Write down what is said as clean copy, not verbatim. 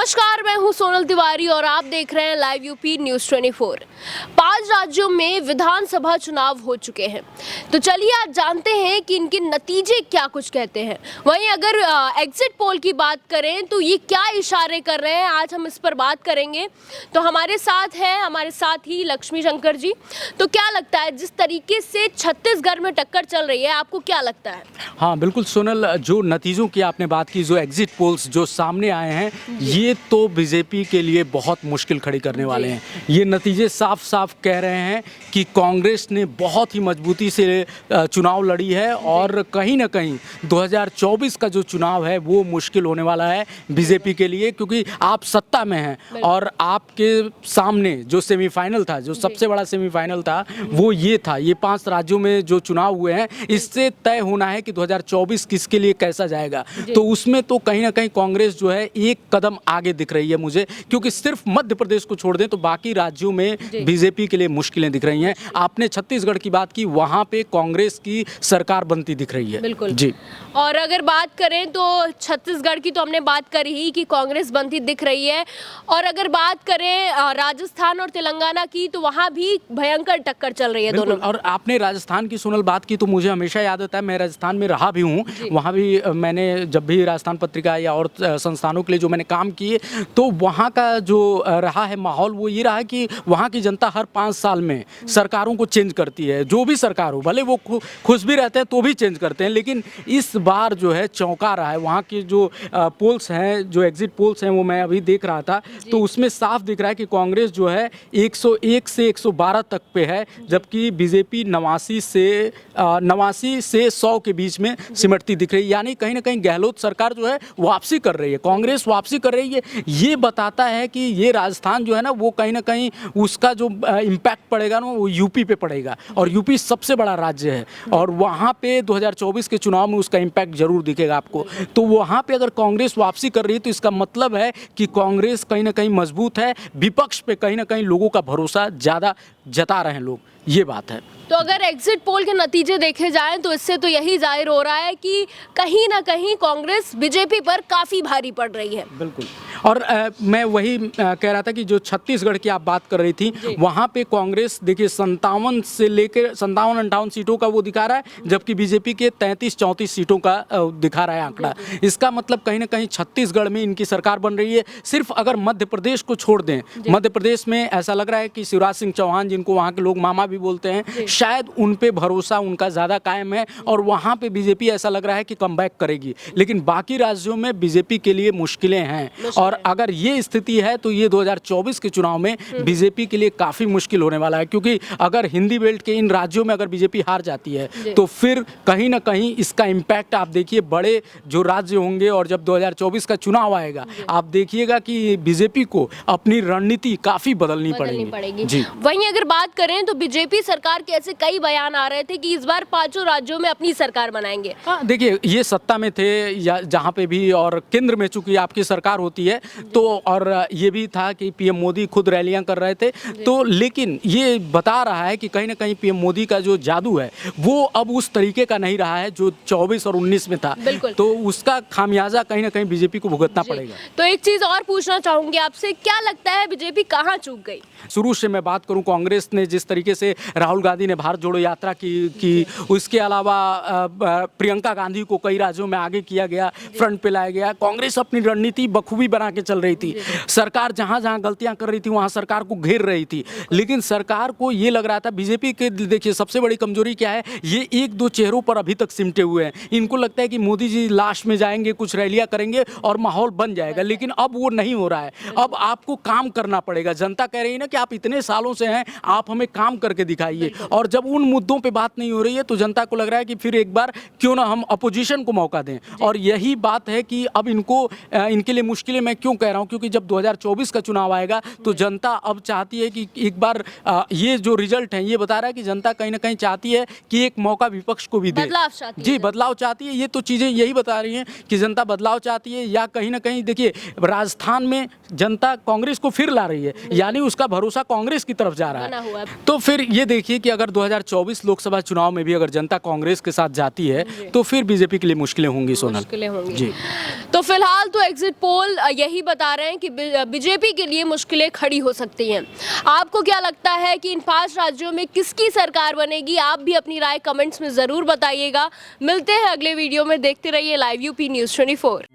नमस्कार, मैं हूं सोनल तिवारी और आप देख रहे हैं लाइव यूपी न्यूज़ 24। 5 राज्यों में विधानसभा चुनाव हो चुके हैं, तो चलिए आज जानते हैं कि इनके नतीजे क्या कुछ कहते हैं। वहीं अगर एग्जिट पोल की बात करें तो ये क्या इशारे कर रहे हैं, आज हम इस पर बात करेंगे। तो हमारे साथ ही लक्ष्मी शंकर जी। तो क्या लगता है, जिस तरीके से छत्तीसगढ़ में टक्कर चल रही है, आपको क्या लगता है? हाँ बिल्कुल सोनल, जो नतीजों की आपने बात की, जो एग्जिट पोल्स जो सामने आए हैं, ये तो बीजेपी के लिए बहुत मुश्किल खड़ी करने वाले हैं। ये नतीजे साफ साफ कह रहे हैं कि कांग्रेस ने बहुत ही मजबूती से चुनाव लड़ी है और कहीं ना कहीं 2024 का जो चुनाव है वो मुश्किल होने वाला है बीजेपी के लिए, क्योंकि आप सत्ता में हैं और आपके सामने जो सेमीफाइनल था, जो सबसे बड़ा सेमीफाइनल था, वो ये था। ये 5 राज्यों में जो चुनाव हुए हैं, इससे तय होना है कि 2024 किसके लिए कैसा जाएगा। तो उसमें तो कहीं ना कहीं कांग्रेस जो है एक कदम आगे दिख रही है मुझे, क्योंकि सिर्फ मध्य प्रदेश को छोड़ दें तो बाकी राज्यों में बीजेपी के लिए मुश्किलें दिख रही हैं। आपने छत्तीसगढ़ की बात की, वहां पे कांग्रेस की सरकार बनती दिख रही है। बिल्कुल जी। और अगर बात करें तो छत्तीसगढ़ की तो हमने बात करी ही कि कांग्रेस बनती दिख रही है, और अगर बात करें राजस्थान और तेलंगाना की तो वहां भी भयंकर टक्कर चल रही है दोनों। और आपने राजस्थान की सोनल बात की तो मुझे हमेशा याद आता है, मैं राजस्थान में रहा भी हूँ। वहाँ भी मैंने जब भी राजस्थान पत्रिका या और संस्थानों के लिए जो मैंने काम किए, तो वहाँ का जो रहा है माहौल, वो ये रहा कि वहाँ की जनता हर 5 साल में सरकारों को चेंज करती है। जो भी सरकार हो, भले वो खुश भी रहते हैं तो भी चेंज करते हैं, लेकिन इस बार जो है चौंका रहा है। वहाँ की जो पोल्स हैं, जो एग्जिट पोल्स हैं, वो मैं अभी देख रहा था, तो उसमें साफ दिख रहा है कि कांग्रेस जो है 101 से 112 तक पे है, जबकि बीजेपी 89 से 100 के बीच में सिमटती दिख रही है। यानी कहीं ना कहीं गहलोत सरकार जो है वापसी कर रही है, कांग्रेस वापसी कर रही है। ये बताता है कि ये राजस्थान जो है ना, वो कहीं ना कहीं उसका जो इम्पैक्ट पड़ेगा ना, वो यूपी पे पड़ेगा, और यूपी सबसे बड़ा राज्य है और वहाँ पे 2024 के चुनाव में उसका इम्पैक्ट जरूर दिखेगा आपको। तो वहाँ पे अगर कांग्रेस वापसी कर रही है तो इसका मतलब है कि कांग्रेस कहीं ना कहीं मजबूत है, विपक्ष पे कहीं ना कहीं लोगों का भरोसा ज़्यादा जता रहे हैं लोग, ये बात है। तो अगर एग्जिट पोल के नतीजे देखे जाएं तो इससे तो यही जाहिर हो रहा है कि कहीं ना कहीं कांग्रेस बीजेपी पर काफ़ी भारी पड़ रही है। बिल्कुल। और मैं वही कह रहा था कि जो छत्तीसगढ़ की आप बात कर रही थी, वहाँ पे कांग्रेस देखिए 57 से लेकर 57-58 सीटों का वो दिखा रहा है, जबकि बीजेपी के 33-34 सीटों का दिखा रहा है आंकड़ा। इसका मतलब कहीं ना कहीं छत्तीसगढ़ में इनकी सरकार बन रही है। सिर्फ अगर मध्य प्रदेश को छोड़ दें, मध्य प्रदेश में ऐसा लग रहा है कि शिवराज सिंह चौहान, जिनको वहाँ के लोग मामा भी बोलते हैं, शायद उन पे भरोसा उनका ज़्यादा कायम है और वहाँ पे बीजेपी ऐसा लग रहा है कि कमबैक करेगी। लेकिन बाकी राज्यों में बीजेपी के लिए मुश्किलें हैं, और अगर ये स्थिति है तो ये 2024 के चुनाव में बीजेपी के लिए काफ़ी मुश्किल होने वाला है, क्योंकि अगर हिंदी बेल्ट के इन राज्यों में अगर बीजेपी हार जाती है तो फिर कहीं ना कहीं इसका इम्पैक्ट आप देखिए बड़े जो राज्य होंगे, और जब 2024 का चुनाव आएगा आप देखिएगा कि बीजेपी को अपनी रणनीति काफ़ी बदलनी पड़ेगी। जी। वहीं अगर बात करें तो बीजेपी सरकार के ऐसे कई बयान आ रहे थे कि इस बार 5 राज्यों में अपनी सरकार बनाएंगे। हाँ देखिए, ये सत्ता में थे या जहाँ पे भी, और केंद्र में चूंकि आपकी सरकार होती है तो, और ये भी था कि पीएम मोदी खुद रैलियां कर रहे थे, तो लेकिन ये बता रहा है कि कहीं ना कहीं पीएम मोदी का जो जादू है वो अब उस तरीके का नहीं रहा है जो 24 और 19 में था। तो उसका खामियाजा कहीं ना कहीं बीजेपी को भुगतना पड़ेगा। तो एक चीज और पूछना चाहूंगी आपसे, क्या लगता है बीजेपी कहाँ चूक गई? शुरू से मैं बात करूं, कांग्रेस ने जिस तरीके से राहुल गांधी ने भारत जोड़ो यात्रा की, उसके अलावा प्रियंका गांधी को कई राज्यों में आगे किया गया, फ्रंट पे लाया गया। कांग्रेस अपनी रणनीति बखूबी बना के चल रही थी। सरकार जहां जहां गलतियां कर रही थी वहां सरकार को घेर रही थी, लेकिन सरकार को ये लग रहा था, बीजेपी के देखिए सबसे बड़ी कमजोरी क्या है, ये 1-2 चेहरों पर अभी तक सिमटे हुए हैं। इनको लगता है कि मोदी जी लास्ट में जाएंगे, कुछ रैलियां करेंगे और माहौल बन जाएगा, लेकिन अब वो नहीं हो रहा है। अब आपको काम करना पड़ेगा। जनता कह रही है ना कि आप इतने सालों से हैं, आप हमें काम करके दिखाइए, और जब उन मुद्दों पे बात नहीं हो रही है तो जनता को लग रहा है कि फिर एक बार क्यों ना हम अपोजिशन को मौका दें। और यही बात है कि अब इनके लिए मुश्किलें मैं क्यों कह रहा हूं, क्योंकि जब 2024 का चुनाव आएगा तो जनता अब चाहती है कि एक बार ये जो रिजल्ट है ये बता रहा है कि जनता कहीं ना कहीं चाहती है कि एक मौका विपक्ष को भी दे। जी, बदलाव चाहती है। ये तो चीज़ें यही बता रही हैं कि जनता बदलाव चाहती है, या कहीं ना कहीं देखिए राजस्थान में जनता कांग्रेस को फिर ला रही है, यानी उसका भरोसा कांग्रेस की तरफ जा रहा है। तो फिर ये देखिए कि अगर 2024 लोकसभा चुनाव में भी अगर जनता कांग्रेस के साथ जाती है तो फिर बीजेपी के लिए मुश्किलें होंगी सोनल। जी। तो फिलहाल तो एग्जिट पोल यही बता रहे हैं कि बीजेपी के लिए मुश्किलें खड़ी हो सकती हैं। आपको क्या लगता है कि इन 5 राज्यों में किसकी सरकार बनेगी? आप भी अपनी राय कमेंट्स में ज़रूर बताइएगा। मिलते हैं अगले वीडियो में, देखते रहिए लाइव यूपी न्यूज़ 24।